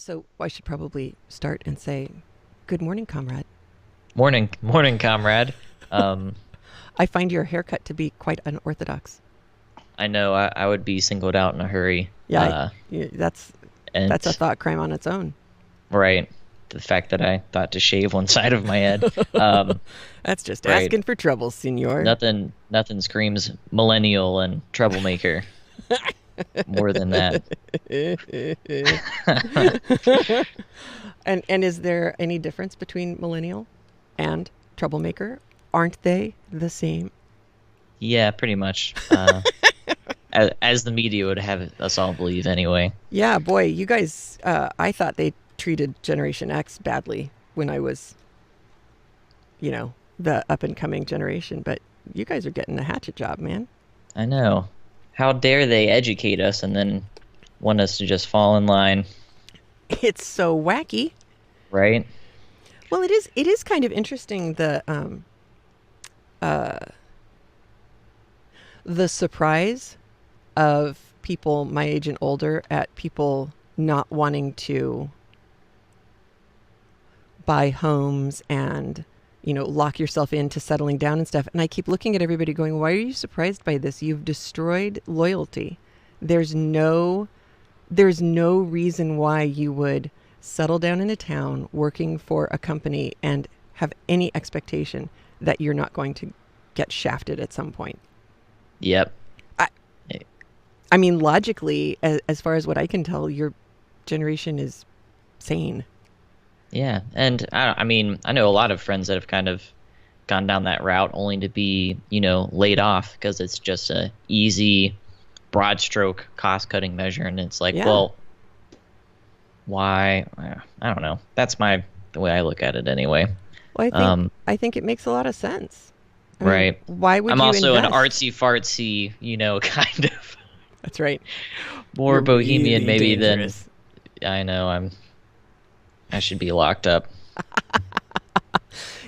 So I should probably start and say, good morning, comrade. Morning, comrade. Um, I find your haircut to be quite unorthodox. I know I would be singled out in a hurry. Yeah, that's a And thought crime on its own. right, the fact that I thought to shave one side of my head. Um, That's just right, asking for trouble, senor. nothing screams millennial and troublemaker more than that. And is there any difference between millennial and troublemaker? Aren't they the same? Yeah, pretty much. As the media would have us all believe, anyway. Yeah, boy, you guys. I thought they treated Generation X badly when I was, the up and coming generation. But you guys are getting a hatchet job, man. I know. How dare they educate us and then want us to just fall in line, It's so wacky. right? Well, it is. It is kind of interesting uh, the surprise of people my age and older at people not wanting to buy homes and lock yourself into settling down and stuff. And I keep looking at everybody going, why are you surprised by this? You've destroyed loyalty. There's no there's no reason why you would settle down in a town working for a company and have any expectation that you're not going to get shafted at some point. Yep. I, I mean, logically, as far as what I can tell, your generation is sane. Yeah, and I mean, I know a lot of friends that have kind of gone down that route only to be, laid off because it's just a easy, broad stroke cost cutting measure, and it's like, Yeah. well, why? I don't know. That's the way I look at it anyway. Well, Um, I think it makes a lot of sense. I mean, right. why would I'm you also an invest? artsy fartsy, kind of That's right. more You're bohemian really maybe than dangerous. I know. I should be locked up.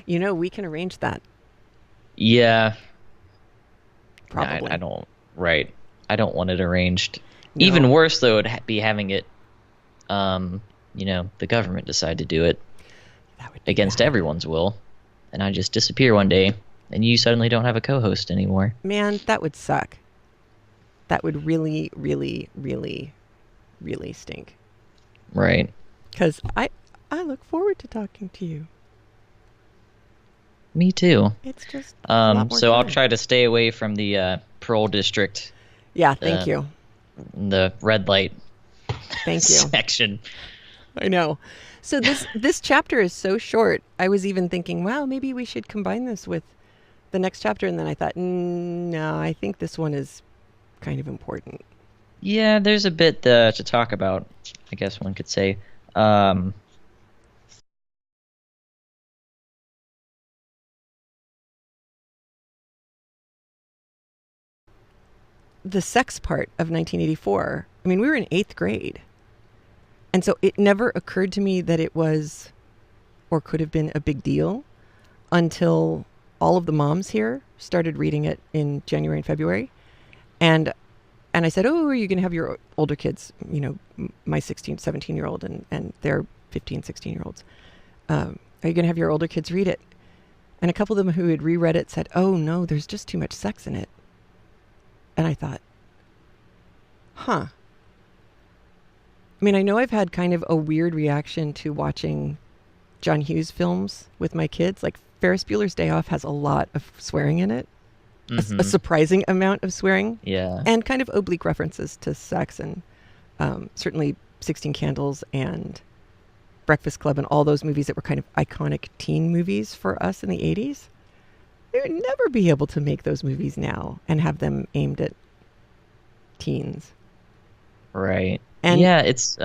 We can arrange that, Yeah, I probably. don't. Right. I don't want it arranged. Even No, worse, though, would be having it, the government decide to do it that would be against bad. everyone's will, and I just disappear one day, and you suddenly don't have a co-host anymore. Man, that would suck. That would really, really, really, really stink. Right. Because I look forward to talking to you. Me too. It's just a lot more So I'll fun. try to stay away from the parole district, Yeah, thank uh, you. the red light Thank you. section. I know. So this chapter is so short. I was even thinking, wow, maybe we should combine this with the next chapter, and then I thought, no, I think this one is kind of important. Yeah, there's a bit to talk about, I guess one could say. Um, The sex part of 1984. I mean, we were in 8th grade. And so it never occurred to me that it was or could have been a big deal until all of the moms here started reading it in January and February. And and I said, "Oh, are you going to have your older kids, my 16, 17-year-old and their 15, 16-year-olds. Are you going to have your older kids read it?" And a couple of them who had reread it said, "Oh, no, there's just too much sex in it." And I thought, "Huh." I mean, I know I've had kind of a weird reaction to watching John Hughes films with my kids. Like Ferris Bueller's Day Off has a lot of swearing in it, a hmm surprising amount of swearing, Yeah. and kind of oblique references to sex and certainly 16 Candles and Breakfast Club and all those movies that were kind of iconic teen movies for us in the 80s. They would never be able to make those movies now and have them aimed at teens. Right. And Yeah, it's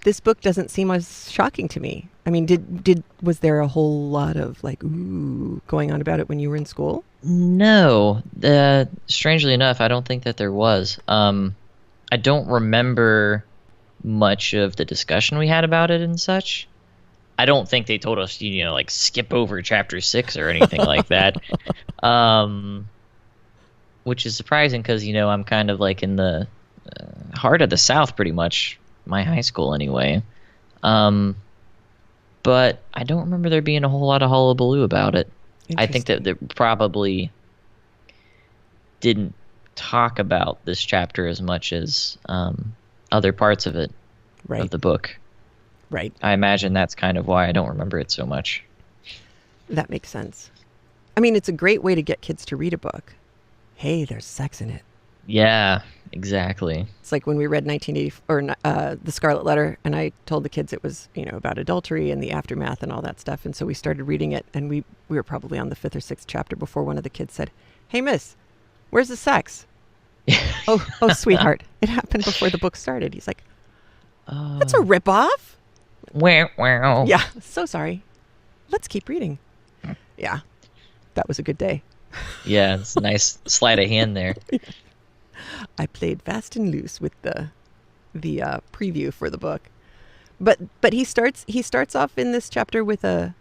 this book doesn't seem as shocking to me. I mean, did was there a whole lot of like ooh going on about it when you were in school? no. Strangely enough, I don't think that there was. I don't remember much of the discussion we had about it and such. I don't think they told us, like skip over chapter 6 or anything like that. Um, which is surprising because, I'm kind of like in the heart of the South pretty much, my high school anyway. But I don't remember there being a whole lot of hullabaloo about it. I think that Interesting. they probably didn't talk about this chapter as much as other parts of it, of Right. the book. Right. I imagine that's kind of why I don't remember it so much. That makes sense. I mean, it's a great way to get kids to read a book. Hey, there's sex in it. Yeah, exactly. It's like when we read 1980 or The Scarlet Letter, and I told the kids it was, about adultery and the aftermath and all that stuff. And so we started reading it, and we were probably on the 5th or 6th chapter before one of the kids said, "Hey, miss, where's the sex?" Oh, sweetheart, it happened before the book started. He's like, "That's a ripoff." Wow, wow. Yeah, so sorry. Let's keep reading. Yeah, that was a good day. Yeah, it's a nice sleight of hand there. I played fast and loose with the preview for the book, but he starts off in this chapter with a.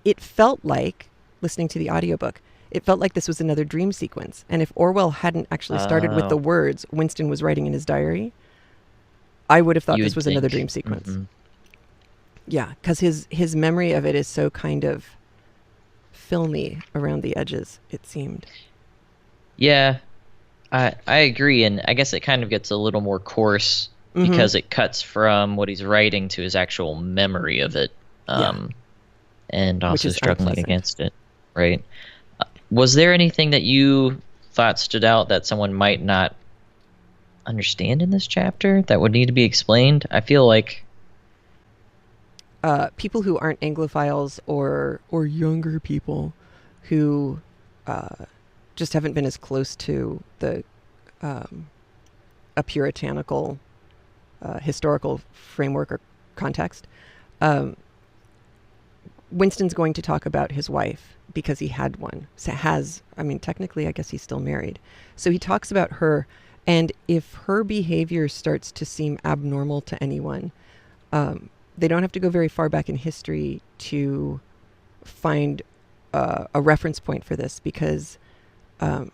It felt like, listening to the audiobook, it felt like this was another dream sequence. And if Orwell hadn't actually started with the Oh. words Winston was writing in his diary, I would have thought You this would was another think. dream sequence. Mhm. Yeah, because his memory of it is so kind of filmy around the edges, it seemed. Yeah, I agree, and I guess it kind of gets a little more coarse Mm-hmm. because it cuts from what he's writing to his actual memory of it, and Which also is struggling unpleasant. against it, right? Was there anything that you thought stood out that someone might not understand in this chapter that would need to be explained? I feel like, People who aren't Anglophiles or younger people who just haven't been as close to the a puritanical historical framework or context. Winston's going to talk about his wife because he had one. So technically, I guess he's still married. So he talks about her, and if her behavior starts to seem abnormal to anyone, they don't have to go very far back in history to find a reference point for this, because the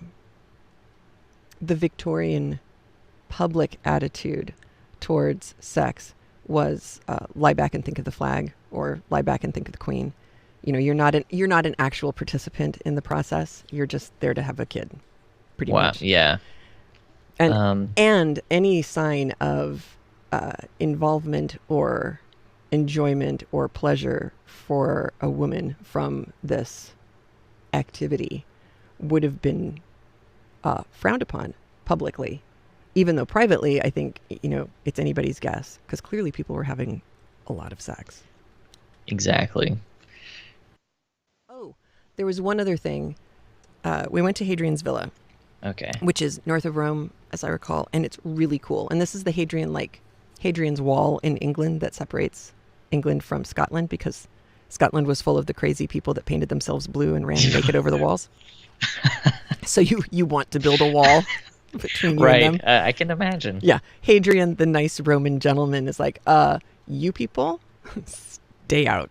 Victorian public attitude towards sex was lie back and think of the flag, or lie back and think of the queen. You're not an actual participant in the process. You're just there to have a kid, pretty wow, much. yeah. And any sign of involvement or enjoyment or pleasure for a woman from this activity would have been frowned upon publicly, even though privately, I think, it's anybody's guess, because clearly people were having a lot of sex. Exactly. Oh, there was one other thing. We went to Hadrian's Villa, Okay. which is north of Rome, as I recall, and it's really cool. And this is the Hadrian's Wall in England that separates England from Scotland, because Scotland was full of the crazy people that painted themselves blue and ran naked over the walls. So you want to build a wall between you and Right. them. I can imagine. Yeah. Hadrian, the nice Roman gentleman, is like, you people, stay out.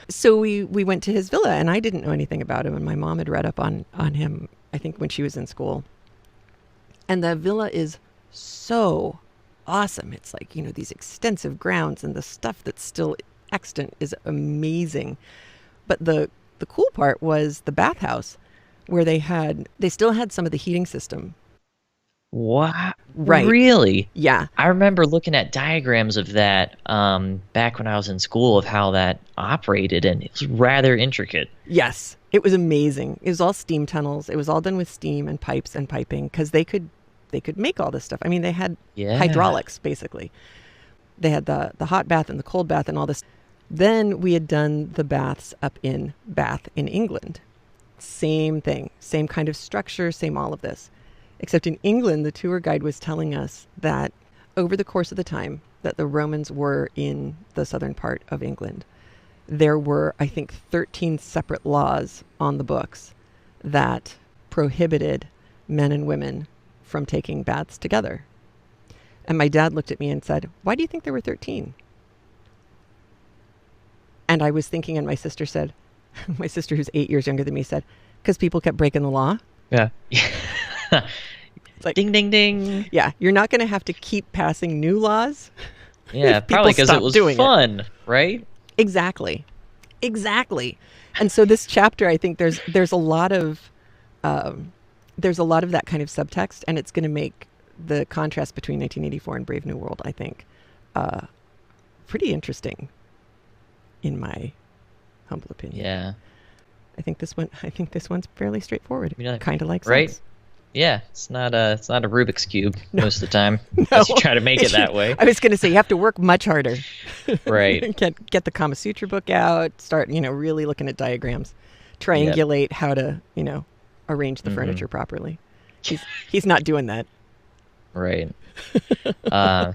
So we went to his villa, and I didn't know anything about him, and my mom had read up on him, I think, when she was in school. And the villa is so awesome. It's like, these extensive grounds, and the stuff that's still extant is amazing. But the cool part was the bathhouse, where they still had some of the heating system. What? Right. Really? Yeah. I remember looking at diagrams of that back when I was in school, of how that operated, and it was rather intricate. Yes. It was amazing. It was all steam tunnels. It was all done with steam and pipes and piping, because they could make all this stuff. I mean, they had hydraulics, basically. They had the hot bath and the cold bath and all this. Then we had done the baths up in Bath in England. Same thing, same kind of structure, same all of this. Except in England, the tour guide was telling us that over the course of the time that the Romans were in the southern part of England, there were, I think, 13 separate laws on the books that prohibited men and women from taking baths together. And my dad looked at me and said, "Why do you think there were 13? And I was thinking, and my sister said, my sister, who's 8 years younger than me, said, because people kept breaking the law. Yeah. It's like, Ding, ding, ding. yeah, you're not going to have to keep passing new laws Yeah, if people probably because it stopped was doing it. fun, right? Exactly. And so this chapter, I think there's a lot of that kind of subtext, and it's going to make the contrast between 1984 and Brave New World, I think, pretty interesting, in my humble opinion. Yeah. I think this one's fairly straightforward. Yeah. Kind of like Right. sex. Yeah, it's not a Rubik's cube most of the time. No. Unless you try to make it that way. I was going to say you have to work much harder. Right. Get the Kama Sutra book out. Start, really looking at diagrams, triangulate how to, arrange the furniture properly. He's not doing that. Right. I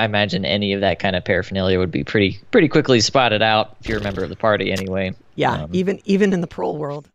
imagine any of that kind of paraphernalia would be pretty quickly spotted out if you're a member of the party anyway. Yeah, even in the prole world.